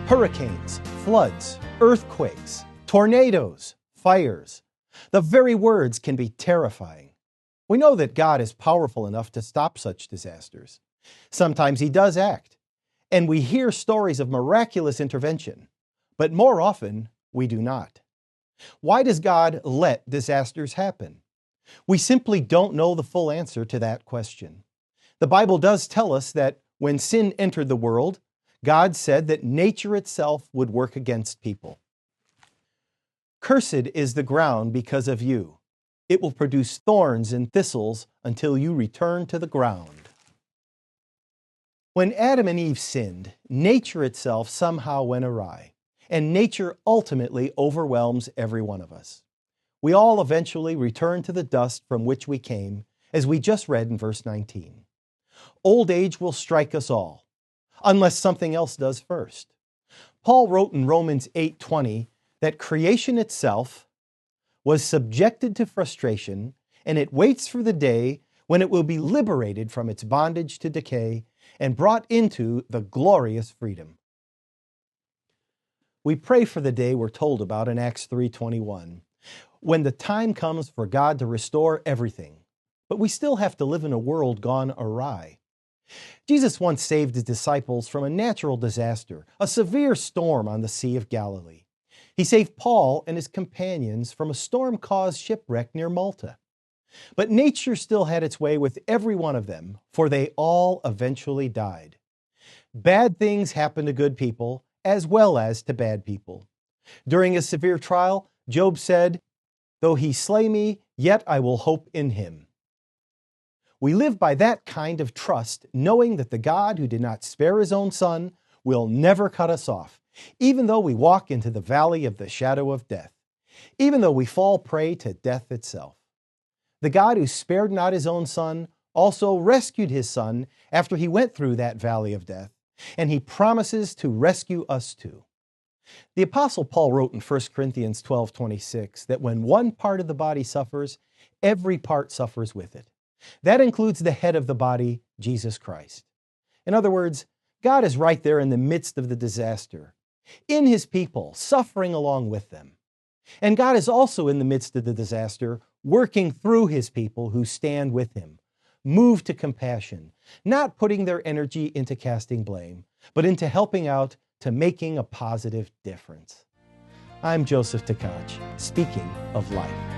Hurricanes, floods, earthquakes, tornadoes, fires. The very words can be terrifying. We know that God is powerful enough to stop such disasters. Sometimes He does act, and we hear stories of miraculous intervention, but more often we do not. Why does God let disasters happen? We simply don't know the full answer to that question. The Bible does tell us that when sin entered the world, God said that nature itself would work against people. Cursed is the ground because of you. It will produce thorns and thistles until you return to the ground. When Adam and Eve sinned, nature itself somehow went awry, and nature ultimately overwhelms every one of us. We all eventually return to the dust from which we came, as we just read in verse 19. Old age will strike us all, unless something else does first. Paul wrote in Romans 8:20 that creation itself was subjected to frustration, and it waits for the day when it will be liberated from its bondage to decay and brought into the glorious freedom. We pray for the day we're told about in Acts 3:21, when the time comes for God to restore everything, but we still have to live in a world gone awry. Jesus once saved His disciples from a natural disaster, a severe storm on the Sea of Galilee. He saved Paul and his companions from a storm-caused shipwreck near Malta. But nature still had its way with every one of them, for they all eventually died. Bad things happen to good people as well as to bad people. During a severe trial, Job said, "Though He slay me, yet I will hope in Him." We live by that kind of trust, knowing that the God who did not spare His own Son will never cut us off, even though we walk into the valley of the shadow of death, even though we fall prey to death itself. The God who spared not His own Son also rescued His Son after He went through that valley of death, and He promises to rescue us too. The Apostle Paul wrote in 1 Corinthians 12:26 that when one part of the body suffers, every part suffers with it. That includes the head of the body, Jesus Christ. In other words, God is right there in the midst of the disaster, in His people, suffering along with them. And God is also in the midst of the disaster, working through His people who stand with Him, moved to compassion, not putting their energy into casting blame, but into helping out to making a positive difference. I'm Joseph Tkach, speaking of life.